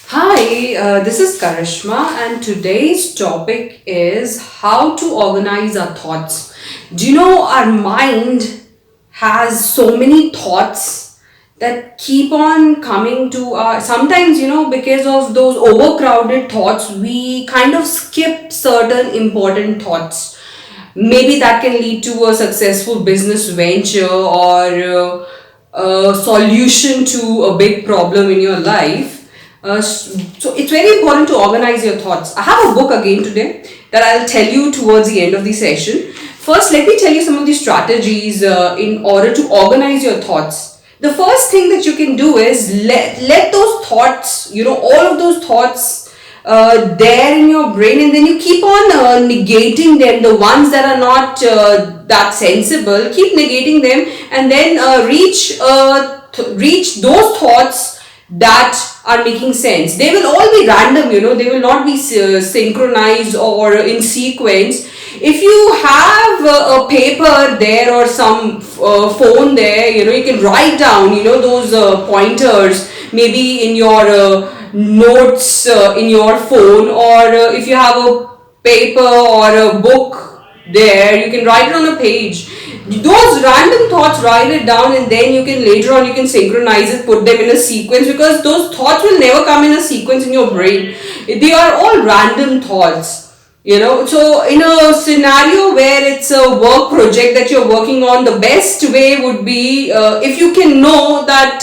Hi, this is Karishma, and today's topic is how to organize our thoughts. Do you know our mind has so many thoughts that keep on coming to our sometimes, because of those overcrowded thoughts, we kind of skip certain important thoughts. Maybe that can lead to a successful business venture or a solution to a big problem in your life. So it's very important to organize your thoughts. I have a book again today that I'll tell you towards the end of the session. First, let me tell you some of the strategies in order to organize your thoughts. The first thing that you can do is let those thoughts, all of those thoughts there in your brain, and then you keep on negating them, the ones that are not that sensible, keep negating them, and then reach those thoughts that are making sense. They will all be random, they will not be synchronized or in sequence. If you have a paper there or some phone there, you can write down, those pointers maybe in your notes in your phone, or if you have a paper or a book there, you can write it on a page. Those random thoughts, write it down, and then later on you can synchronize it, put them in a sequence, because those thoughts will never come in a sequence in your brain. They are all random thoughts. So in a scenario where it's a work project that you're working on, the best way would be if you can know that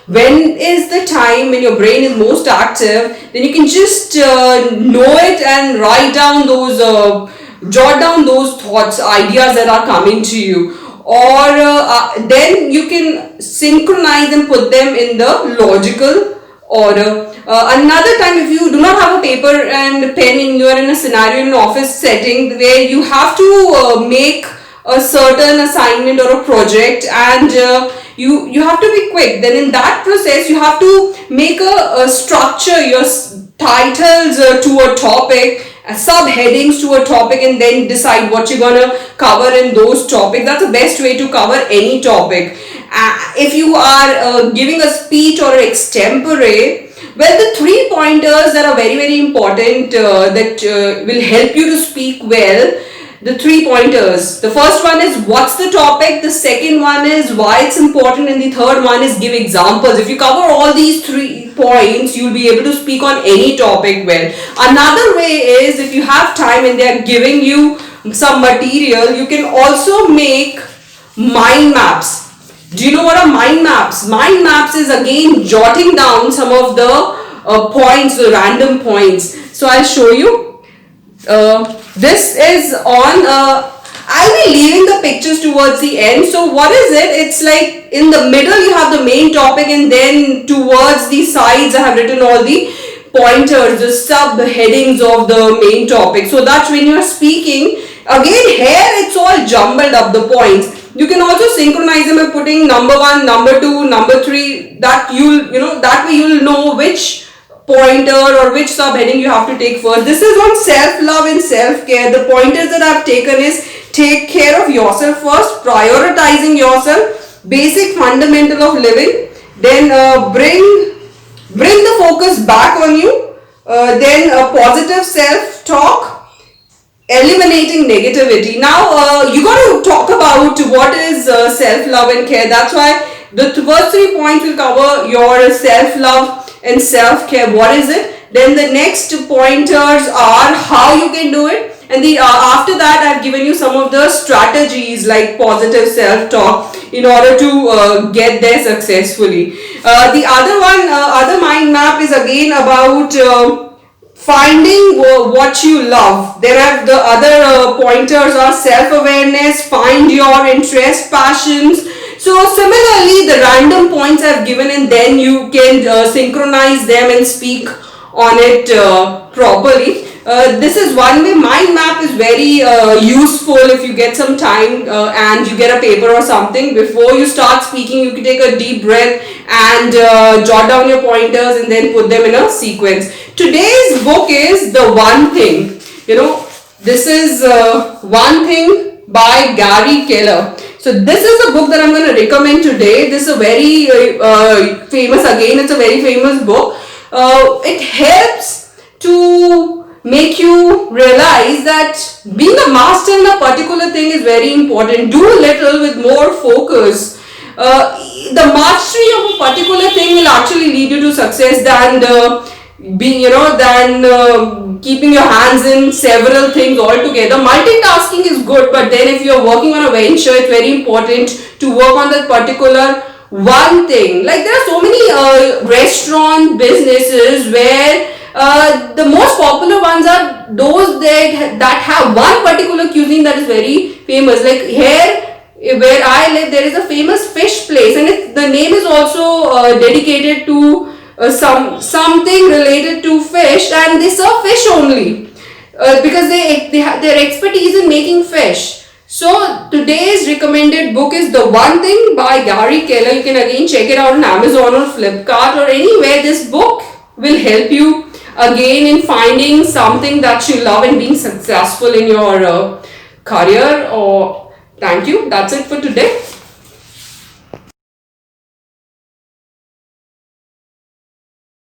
when is the time when your brain is most active, then you can just know it and write down those jot down those thoughts, ideas that are coming to you, or then you can synchronize and put them in the logical order. Another time, if you do not have a paper and pen and you are in a scenario in an office setting where you have to make a certain assignment or a project, and you have to be quick, then in that process you have to make a structure, your titles to a topic, subheadings to a topic, and then decide what you're gonna cover in those topics. That's the best way to cover any topic. If you are giving a speech or extempore, well, the 3 pointers that are very very important that will help you to speak well. The 3 pointers. The first one is what's the topic, the second one is why it's important, and the third one is give examples. If you cover all these 3 points, you'll be able to speak on any topic well. Another way is, if you have time and they're giving you some material, you can also make mind maps. Do you know what are mind maps? Mind maps is again jotting down some of the points, the random points. So I'll show you. This is on I'll be leaving the pictures towards the end. So what is it? It's like in the middle you have the main topic, and then towards the sides I have written all the pointers, the subheadings of the main topic. So that's when you're speaking. Again, here it's all jumbled up, the points. You can also synchronize them by putting number 1, number 2, number 3. That that way you'll know which pointer or which subheading you have to take first. This is on self-love and self-care. The pointers that I've taken is take care of yourself first, prioritizing yourself, basic fundamental of living, then bring the focus back on you, then positive self-talk, eliminating negativity. Now you got to talk about what is self-love and care. That's why the first 3 points will cover your self-love and self-care. What is it? Then the next pointers are how you can do it, and the after that I've given you some of the strategies like positive self-talk in order to get there successfully. The other one, other mind map is again about finding what you love. There are the other pointers are self-awareness, find your interest, passions. So similarly, the random points I've given, and then you can synchronize them and speak on it properly. This is one way. Mind map is very useful if you get some time and you get a paper or something. Before you start speaking, you can take a deep breath and jot down your pointers and then put them in a sequence. Today's book is The One Thing. This is One Thing by Gary Keller. So this is a book that I'm going to recommend today. This is a very famous, again it's a very famous book. it helps to make you realize that being a master in a particular thing is very important. Do a little with more focus. The mastery of a particular thing will actually lead you to success than keeping your hands in several things altogether. Multitasking is good, but then if you're working on a venture, it's very important to work on that particular one thing. Like there are so many restaurant businesses where the most popular ones are those that have one particular cuisine that is very famous. Like here where I live, there is a famous fish place, and the name is also dedicated to something related to fish, and they serve fish only because they have their expertise in making fish. So today's recommended book is The One Thing by Gary Keller. You can again check it out on Amazon or Flipkart or anywhere. This book will help you again in finding something that you love and being successful in your career. Or thank you. That's it for today.